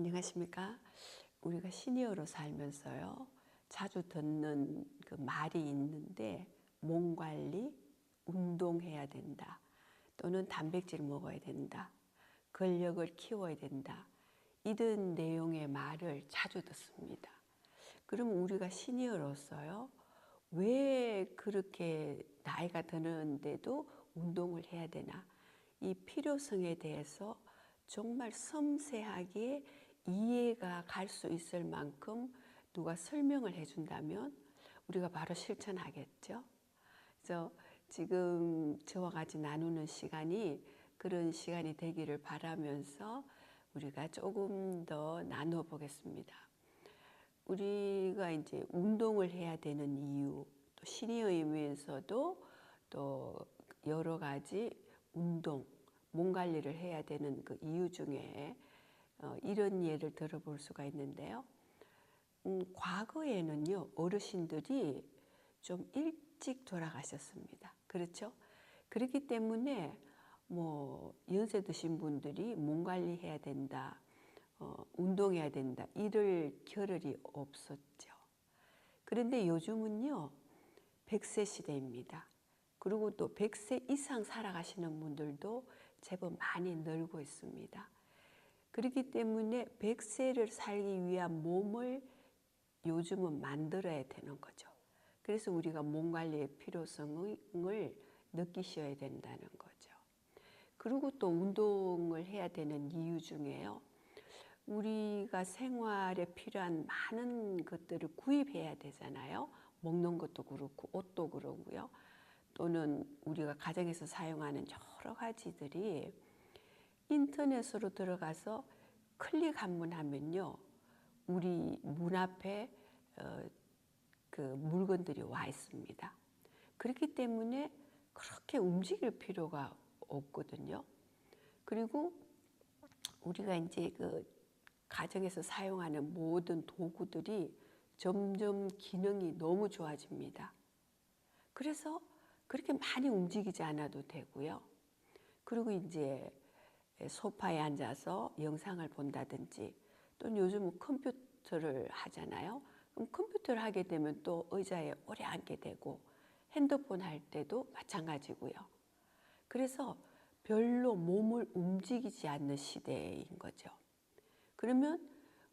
안녕하십니까? 우리가 시니어로 살면서요, 자주 듣는 그 말이 있는데, 몸 관리, 운동해야 된다. 또는 단백질 먹어야 된다. 근력을 키워야 된다. 이런 내용의 말을 자주 듣습니다. 그럼 우리가 시니어로서요, 왜 그렇게 나이가 드는데도 운동을 해야 되나? 이 필요성에 대해서 정말 섬세하게 이해가 갈 수 있을 만큼 누가 설명을 해준다면 우리가 바로 실천하겠죠. 그래서 지금 저와 같이 나누는 시간이 그런 시간이 되기를 바라면서 우리가 조금 더 나누어 보겠습니다. 우리가 이제 운동을 해야 되는 이유, 또 시니어이면서도 또 여러 가지 운동, 몸 관리를 해야 되는 그 이유 중에 이런 예를 들어볼 수가 있는데요. 과거에는요, 어르신들이 좀 일찍 돌아가셨습니다. 그렇죠? 그렇기 때문에 뭐 연세 드신 분들이 몸 관리해야 된다, 운동해야 된다, 이럴 겨를이 없었죠. 그런데 요즘은요, 100세 시대입니다. 그리고 또 100세 이상 살아가시는 분들도 제법 많이 늘고 있습니다. 그렇기 때문에 100세를 살기 위한 몸을 요즘은 만들어야 되는 거죠. 그래서 우리가 몸 관리의 필요성을 느끼셔야 된다는 거죠. 그리고 또 운동을 해야 되는 이유 중에요, 우리가 생활에 필요한 많은 것들을 구입해야 되잖아요. 먹는 것도 그렇고 옷도 그러고요. 또는 우리가 가정에서 사용하는 여러 가지들이 인터넷으로 들어가서 클릭 한 번 하면요, 우리 문 앞에 그 물건들이 와 있습니다. 그렇기 때문에 그렇게 움직일 필요가 없거든요. 그리고 우리가 이제 그 가정에서 사용하는 모든 도구들이 점점 기능이 너무 좋아집니다. 그래서 그렇게 많이 움직이지 않아도 되고요. 그리고 이제 소파에 앉아서 영상을 본다든지, 또는 요즘은 컴퓨터를 하잖아요. 그럼 컴퓨터를 하게 되면 또 의자에 오래 앉게 되고, 핸드폰 할 때도 마찬가지고요. 그래서 별로 몸을 움직이지 않는 시대인 거죠. 그러면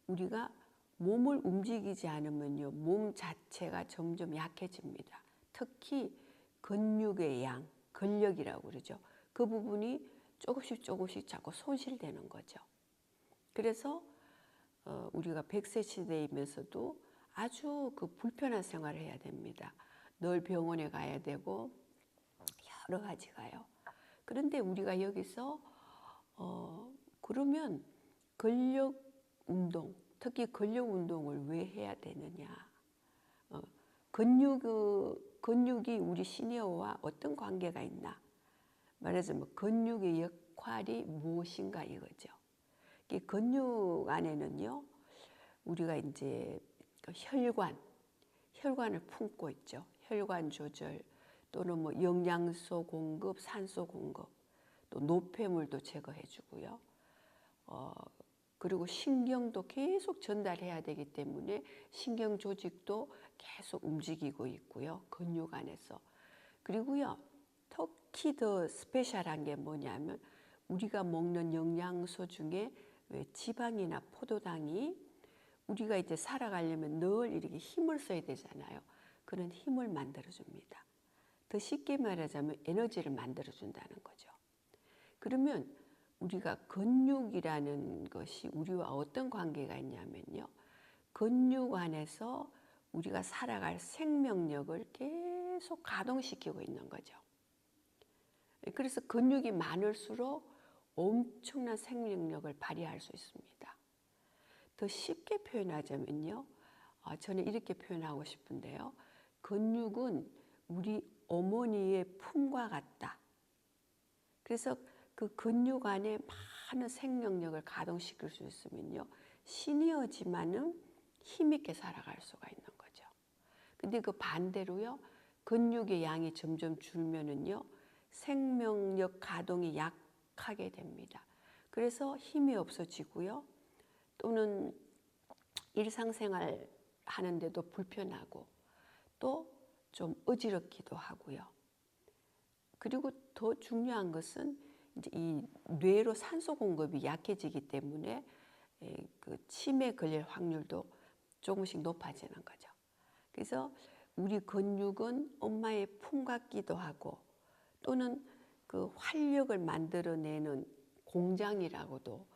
우리가 몸을 움직이지 않으면요, 몸 자체가 점점 약해집니다. 특히 근육의 양, 근력이라고 그러죠. 그 부분이 조금씩 자꾸 손실되는 거죠. 그래서 우리가 100세 시대이면서도 아주 그 불편한 생활을 해야 됩니다. 늘 병원에 가야 되고 여러 가지가요. 그런데 우리가 여기서 그러면 근력 운동, 특히 근력 운동을 왜 해야 되느냐? 근육이 우리 시니어와 어떤 관계가 있나? 말하자면 근육의 역할이 무엇인가 이거죠. 이 근육 안에는요, 우리가 이제 혈관을 품고 있죠. 혈관 조절, 또는 뭐 영양소 공급, 산소 공급, 또 노폐물도 제거해 주고요. 그리고 신경도 계속 전달해야 되기 때문에 신경 조직도 계속 움직이고 있고요. 근육 안에서. 그리고요, 특히 더 스페셜한 게 뭐냐면 우리가 먹는 영양소 중에 왜 지방이나 포도당이 우리가 이제 살아가려면 늘 이렇게 힘을 써야 되잖아요. 그런 힘을 만들어줍니다. 더 쉽게 말하자면 에너지를 만들어준다는 거죠. 그러면 우리가 근육이라는 것이 우리와 어떤 관계가 있냐면요, 근육 안에서 우리가 살아갈 생명력을 계속 가동시키고 있는 거죠. 그래서 근육이 많을수록 엄청난 생명력을 발휘할 수 있습니다. 더 쉽게 표현하자면요, 저는 이렇게 표현하고 싶은데요, 근육은 우리 어머니의 품과 같다. 그래서 그 근육 안에 많은 생명력을 가동시킬 수 있으면요, 시니어지만은 힘있게 살아갈 수가 있는 거죠. 근데 그 반대로요, 근육의 양이 점점 줄면은요, 생명력 가동이 약하게 됩니다. 그래서 힘이 없어지고요, 또는 일상생활 하는데도 불편하고 또 좀 어지럽기도 하고요. 그리고 더 중요한 것은 이제 이 뇌로 산소 공급이 약해지기 때문에 그 치매 걸릴 확률도 조금씩 높아지는 거죠. 그래서 우리 근육은 엄마의 품 같기도 하고 또는 그 활력을 만들어내는 공장이라고도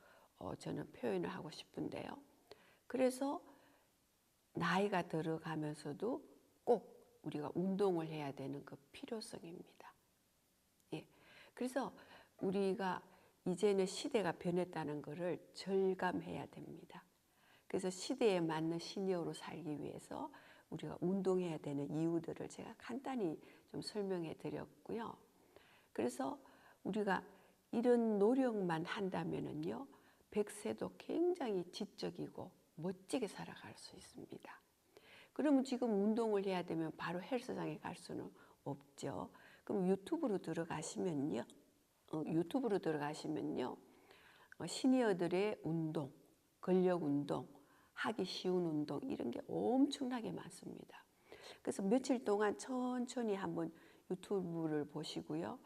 저는 표현을 하고 싶은데요. 그래서 나이가 들어가면서도 꼭 우리가 운동을 해야 되는 그 필요성입니다. 예. 그래서 우리가 이제는 시대가 변했다는 것을 절감해야 됩니다. 그래서 시대에 맞는 시니어로 살기 위해서 우리가 운동해야 되는 이유들을 제가 간단히 좀 설명해 드렸고요. 그래서 우리가 이런 노력만 한다면은요, 100세도 굉장히 지적이고 멋지게 살아갈 수 있습니다. 그러면 지금 운동을 해야 되면 바로 헬스장에 갈 수는 없죠. 그럼 유튜브로 들어가시면요, 시니어들의 운동, 근력 운동, 하기 쉬운 운동 이런 게 엄청나게 많습니다. 그래서 며칠 동안 천천히 한번 유튜브를 보시고요.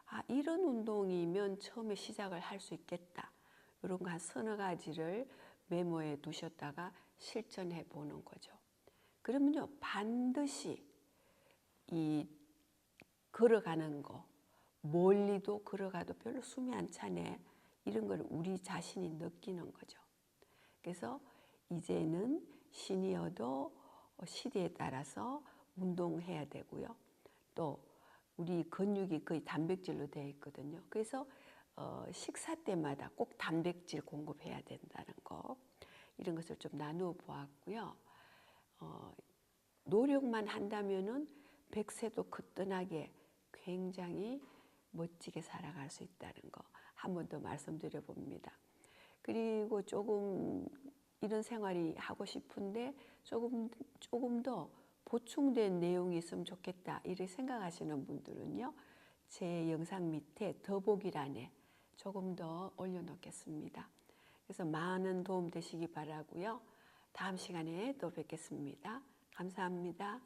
아, 이런 운동이면 처음에 시작을 할 수 있겠다. 이런 거 한 서너 가지를 메모해 두셨다가 실천해 보는 거죠. 그러면요, 반드시 이 걸어가는 거, 멀리도 걸어가도 별로 숨이 안 차네. 이런 걸 우리 자신이 느끼는 거죠. 그래서 이제는 시니어도 시대에 따라서 운동해야 되고요. 또 우리 근육이 거의 단백질로 되어 있거든요. 그래서 식사 때마다 꼭 단백질 공급해야 된다는 거, 이런 것을 좀 나누어 보았고요. 노력만 한다면은 100세도 거뜬하게 굉장히 멋지게 살아갈 수 있다는 거 한 번 더 말씀드려 봅니다. 그리고 조금 이런 생활이 하고 싶은데 조금 더 보충된 내용이 있으면 좋겠다 이렇게 생각하시는 분들은요, 제 영상 밑에 더보기란에 조금 더 올려놓겠습니다. 그래서 많은 도움 되시기 바라고요. 다음 시간에 또 뵙겠습니다. 감사합니다.